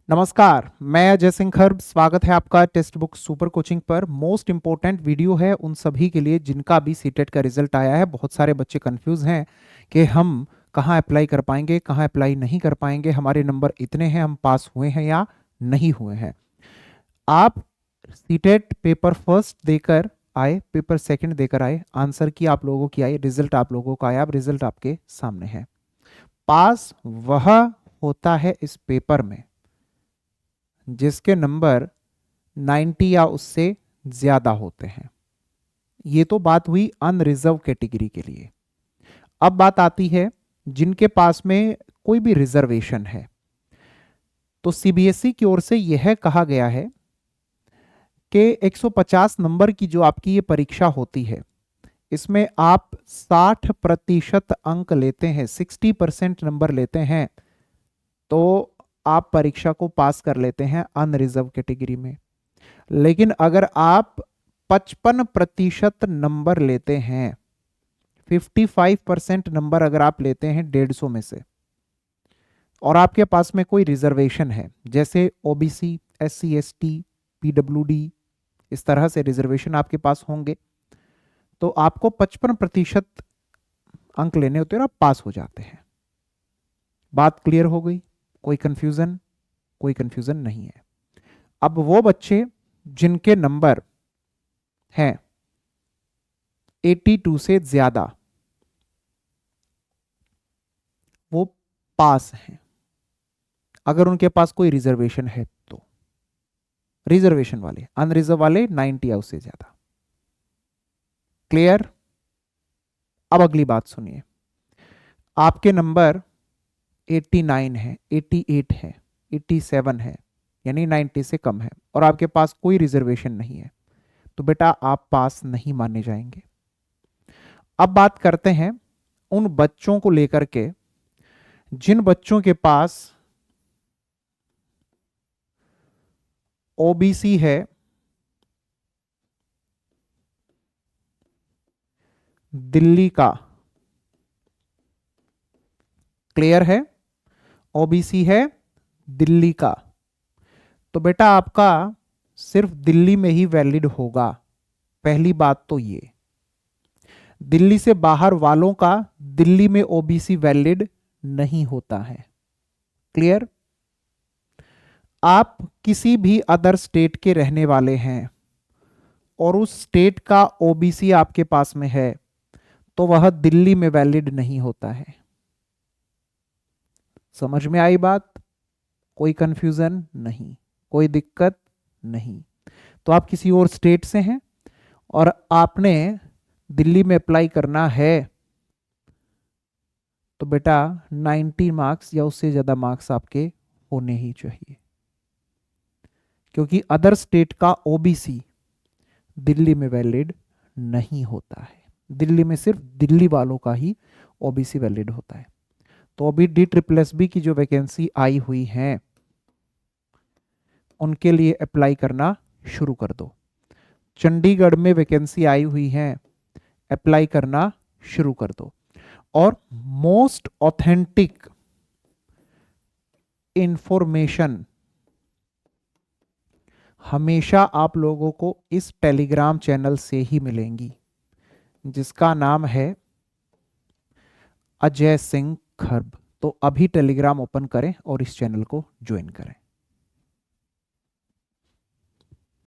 नमस्कार, मैं अजय सिंह खर्ब। स्वागत है आपका टेक्स्ट बुक सुपर कोचिंग पर। मोस्ट इंपॉर्टेंट वीडियो है उन सभी के लिए जिनका भी सीटेट का रिजल्ट आया है। बहुत सारे बच्चे कंफ्यूज हैं कि हम कहाँ अप्लाई कर पाएंगे, कहाँ अप्लाई नहीं कर पाएंगे, हमारे नंबर इतने हैं, हम पास हुए हैं या नहीं हुए हैं। आप सीटेट पेपर फर्स्ट देकर आए, पेपर सेकंड देकर आए, आंसर की आप लोगों की आई, रिजल्ट आप लोगों का आया। अब रिजल्ट आपके सामने है। पास वह होता है इस पेपर में जिसके नंबर 90 या उससे ज्यादा होते हैं। ये तो बात हुई अनरिजर्व कैटेगरी के लिए। अब बात आती है जिनके पास में कोई भी रिजर्वेशन है। तो सीबीएसई की ओर से यह कहा गया है कि 150 नंबर की जो आपकी ये परीक्षा होती है, इसमें आप 60% अंक लेते हैं, 60% नंबर लेते हैं, तो आप परीक्षा को पास कर लेते हैं अनरिजर्व कैटेगरी में। लेकिन अगर आप 55% नंबर लेते हैं, 55% नंबर अगर आप लेते हैं 150 में से, और आपके पास में कोई रिजर्वेशन है, जैसे ओबीसी, एससी, एसटी, पीडब्ल्यूडी, इस तरह से रिजर्वेशन आपके पास होंगे, तो आपको 55% अंक लेने होते हैं और आप पास हो जाते हैं। बात क्लियर हो गई? कोई कंफ्यूजन? कोई कंफ्यूजन नहीं है। अब वो बच्चे जिनके नंबर हैं 82 से ज्यादा, वो पास हैं अगर उनके पास कोई रिजर्वेशन है तो। रिजर्वेशन वाले, अनरिजर्व वाले 90 या उससे ज्यादा। क्लियर? अब अगली बात सुनिए। आपके नंबर 89 है, 88 है, 87 है, यानी 90 से कम है, और आपके पास कोई रिजर्वेशन नहीं है, तो बेटा आप पास नहीं माने जाएंगे। अब बात करते हैं उन बच्चों को लेकर के जिन बच्चों के पास ओबीसी है, दिल्ली का। क्लियर है? ओबीसी है दिल्ली का, तो बेटा आपका सिर्फ दिल्ली में ही वैलिड होगा। पहली बात तो ये, दिल्ली से बाहर वालों का दिल्ली में ओबीसी वैलिड नहीं होता है। क्लियर? आप किसी भी अदर स्टेट के रहने वाले हैं और उस स्टेट का ओबीसी आपके पास में है, तो वह दिल्ली में वैलिड नहीं होता है। समझ में आई बात? कोई कंफ्यूजन नहीं, कोई दिक्कत नहीं। तो आप किसी और स्टेट से हैं और आपने दिल्ली में अप्लाई करना है, तो बेटा 90 मार्क्स या उससे ज्यादा मार्क्स आपके होने ही चाहिए, क्योंकि अदर स्टेट का ओबीसी दिल्ली में वैलिड नहीं होता है। दिल्ली में सिर्फ दिल्ली वालों का ही ओबीसी वैलिड होता है। तो अभी DSSB की जो वैकेंसी आई हुई है, उनके लिए अप्लाई करना शुरू कर दो। चंडीगढ़ में वैकेंसी आई हुई है, अप्लाई करना शुरू कर दो। और मोस्ट ऑथेंटिक इंफॉर्मेशन हमेशा आप लोगों को इस टेलीग्राम चैनल से ही मिलेंगी, जिसका नाम है अजय सिंह खर्ब। तो अभी टेलीग्राम ओपन करें और इस चैनल को ज्वाइन करें।